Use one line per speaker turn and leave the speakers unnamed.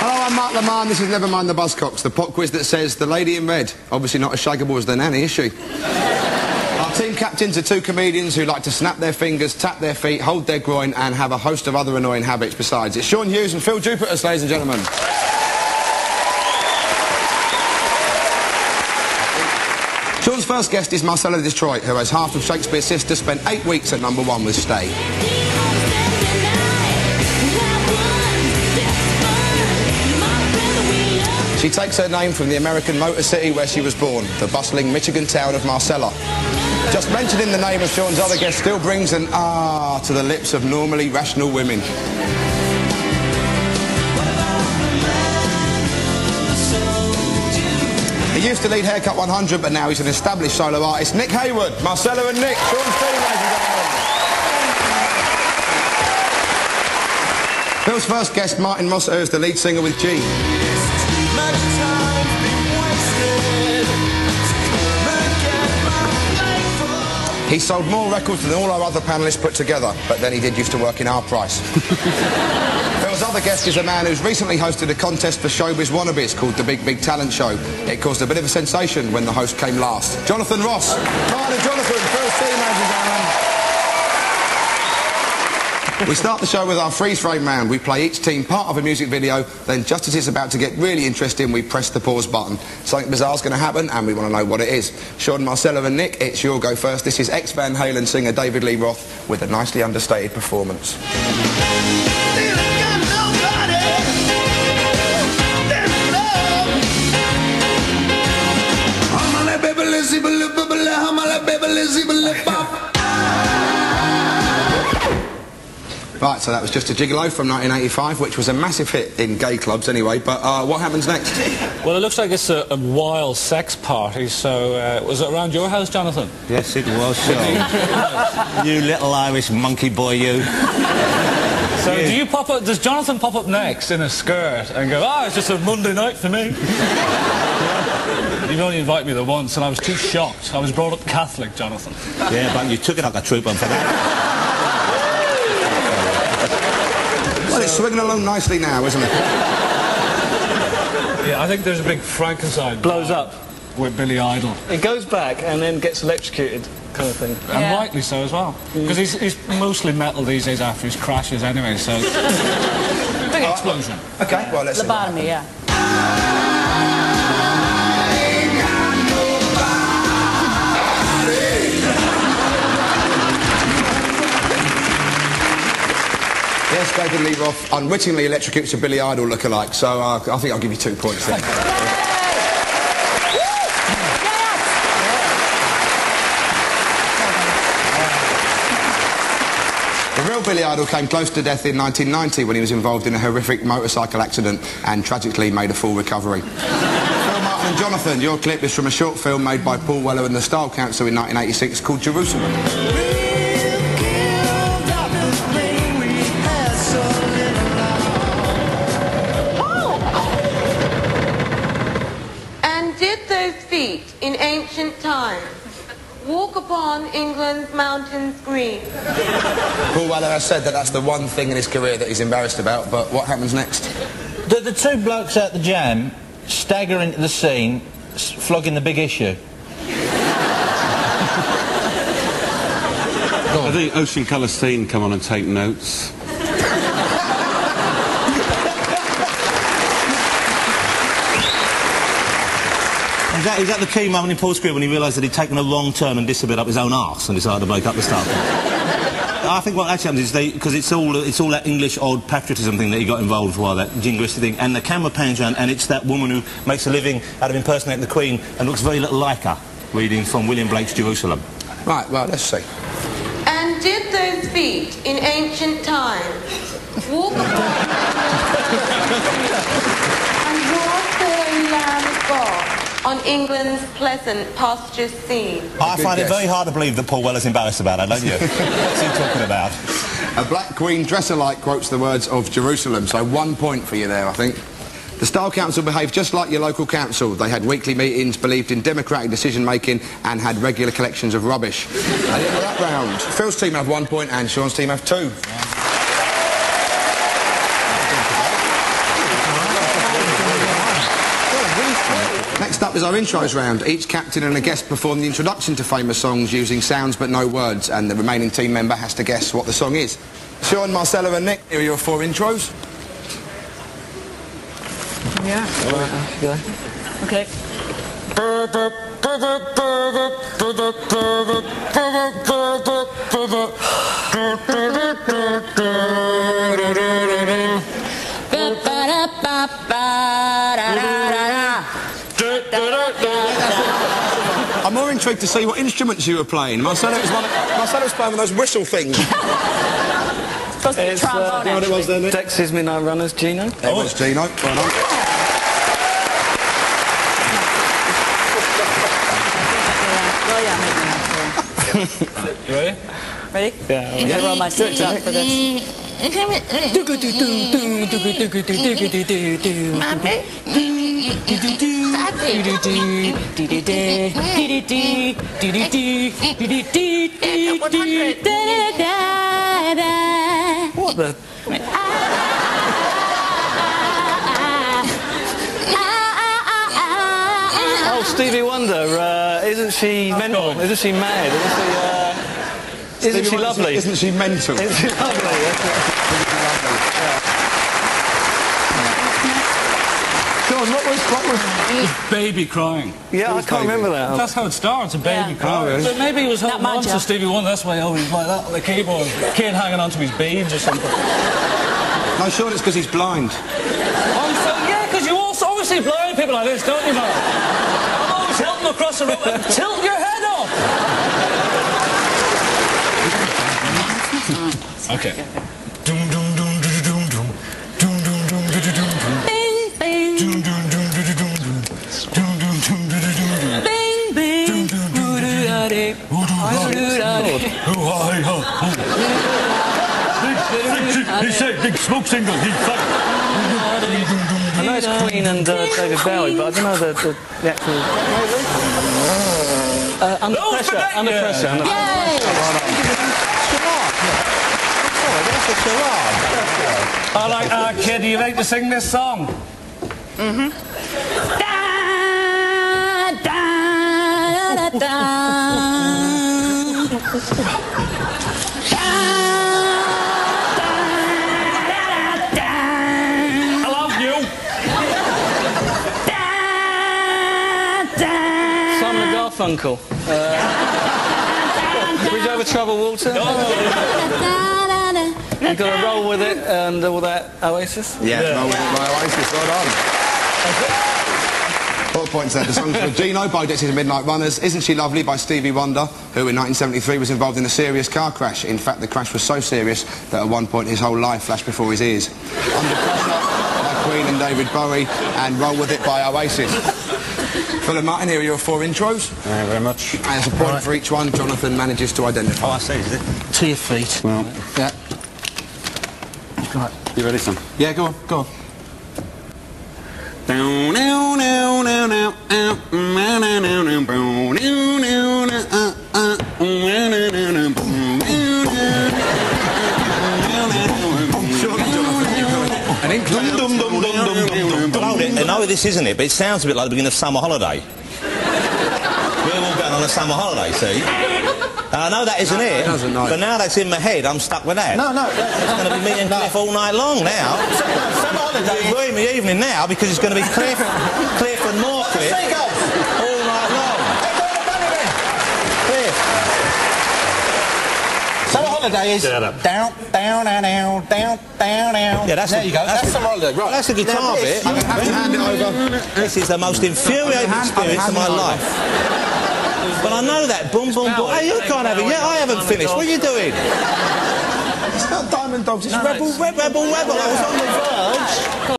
Hello, I'm Mark Lamarr and this is Never Mind the Buzzcocks, the pop quiz that says the lady in red, obviously not as shakeable as the nanny, is she? Our team captains are two comedians who like to snap their fingers, tap their feet, hold their groin and have a host of other annoying habits besides. It's Sean Hughes and Phil Jupiter, ladies and gentlemen. Sean's first guest is Marcella Detroit, who, as half of Shakespeare's sister, spent 8 weeks at #1 with Stay. She takes her name from the American Motor City where she was born, the bustling Michigan town of Marcella. Just mentioning the name of Sean's other guest still brings an ah to the lips of normally rational women. He used to lead Haircut 100, but now he's an established solo artist. Nick Heyward, Marcella and Nick, Sean's team, ladies and gentlemen. Phil's first guest, Martin Rossiter, is the lead singer with G. He sold more records than all our other panellists put together, but then he did used to work in our price. Phil's other guest is a man who's recently hosted a contest for showbiz wannabes called the Big Big Talent Show. It caused a bit of a sensation when the host came last. Jonathan Ross. Martin and Jonathan, Phil's team, ladies and gentlemen. We start the show with our freeze frame round. We play each team part of a music video, then just as it's about to get really interesting, we press the pause button. Something bizarre's going to happen, and we want to know what it is. Sean, Marcella and Nick, it's your go first. This is ex-Van Halen singer David Lee Roth with a nicely understated performance. Right, so that was Just a Gigolo from 1985, which was a massive hit in gay clubs anyway, but what happens next?
Well, it looks like it's a wild sex party, so was it around your house, Jonathan?
Yes, it was, Sean. You little Irish monkey boy, you.
So do you pop up, does Jonathan pop up next in a skirt and go, ah, it's just a Monday night for me? You've only invited me there once and I was too shocked. I was brought up Catholic, Jonathan.
Yeah, but you took it like a trooper for that.
Well, it's swinging along nicely now, isn't it?
Yeah, I think there's a big Frankenstein blows up with Billy Idol.
It goes back and then gets electrocuted, kind of thing.
And rightly so as well. Because he's mostly metal these days after his crashes anyway, so... Big explosion.
Okay, well, let's see.
Lobotomy, yeah.
Yes, David Lee Roth unwittingly electrocutes a Billy Idol lookalike, so I think I'll give you 2 points there. The real Billy Idol came close to death in 1990 when he was involved in a horrific motorcycle accident and tragically made a full recovery. Phil, Martin and Jonathan, your clip is from a short film made by Paul Weller and the Style Council in 1986 called Jerusalem.
In ancient times, walk upon England's mountains green.
Paul Weller has said that that's the one thing in his career that he's embarrassed about, but what happens next?
The two blokes at the Jam stagger into the scene, flogging the Big Issue.
I think Ocean Colour Scene come on and take notes.
Is that the key moment in Paul's career when he realised that he'd taken a wrong turn and disappeared up his own arse and decided to break up the start? I think what actually happens is because it's all that English old patriotism thing that he got involved with, that jingoistic thing, and the camera pans around and it's that woman who makes a living out of impersonating the Queen and looks very little like her, reading from William Blake's Jerusalem.
Right, well, let's see.
And did those feet in ancient times walk upon and walk the Lamb of God on England's pleasant pastures seen?
I find it very hard to believe that Paul Weller's embarrassed about it, don't you? What's he talking about?
A black queen dresser-like quotes the words of Jerusalem, so 1 point for you there, I think. The Style Council behaved just like your local council. They had weekly meetings, believed in democratic decision-making and had regular collections of rubbish. At the end of that round, Phil's team have 1 point and Sean's team have 2. up is our intros round. Each captain and a guest perform the introduction to famous songs using sounds but no words, and the remaining team member has to guess what the song is. Sean, Marcella and Nick, here are your 4 intros.
Yeah. Right, okay.
I'm more intrigued to see what instruments you were playing. Marcella was playing with those whistle things.
Supposed to be trombone.
You know what it was then, Nick?
Dex's Midnight Runners, Gino.
It was Gino. Well done.
You ready?
Ready?
Yeah.
I'm gonna roll my sleeves up for this.
What the? Oh, Stevie Wonder, isn't she mental? Isn't she mad? Isn't she lovely?
Isn't she mental?
Isn't she lovely? John, what was...
Baby crying.
Yeah, I can't remember that.
That's how it starts, a baby crying.
really?
But maybe he was holding on to
Joe.
Stevie Wonder, that's why he was like that on the keyboard. Kid hanging onto his beads or something.
No, Sean, it's because he's blind.
Yeah, because you also obviously blind people like this, don't you, man? I'm always helping across the room. Tilt your head up! Okay. Doom, doom, doom, doom, doom, doom. Doom, doom, doom, doom, doom, doom.
Bing, bing.
Doom, doom, doom, doom, doom, doom. Doom, doom, doom, doom, doom, doom.
Bing, bing.
Doom, doom, doom, doom, doom. He said big smoke signal. He
I know it's Queen and David Bowie, but I don't know the actual... Under pressure, under pressure. Under
I like, kid, do you like to sing this song?
Mm-hmm. Da, da, da,
I love you.
Simon and Garfunkel. Bridge over troubled water. You got to roll with it and all that Oasis.
Yeah, roll with it by Oasis. Well done. 4 points there. The song's for Gino by Dexys and Midnight Runners. Isn't She Lovely by Stevie Wonder, who in 1973 was involved in a serious car crash. In fact, the crash was so serious that at one point his whole life flashed before his ears. Under Pressure by Queen and David Bowie, and Roll With It by Oasis. Phil and Martin, here are your 4 intros.
Thank you very much.
And there's a point for each one. Jonathan manages to identify.
Oh, I see, is it? To your feet.
Well,
Yeah.
right. You ready, son?
Yeah, go on, go on.
I know this isn't it, but it sounds a bit like the beginning of summer holiday. We're all going on a summer holiday, see? And I know that isn't it,
it doesn't, no.
but now that's in my head, I'm stuck with that.
No,
It's going to be me and Cliff all night long now. Summer holiday. We're in the evening now because it's going to be Cliff and more Cliff all night long. Cliff.
Summer holiday is down, down, down, down, down, down.
Yeah,
there you go. That's summer holiday, right?
That's the guitar bit.
I'm going to have to hand it over.
This is the most infuriating experience of my life. But I know that. Boom, boom, boom. Hey, you can't have it yet. I haven't finished. What are you doing?
It's not Diamond Dogs, it's Rebel.
Rebel. I was on the verge.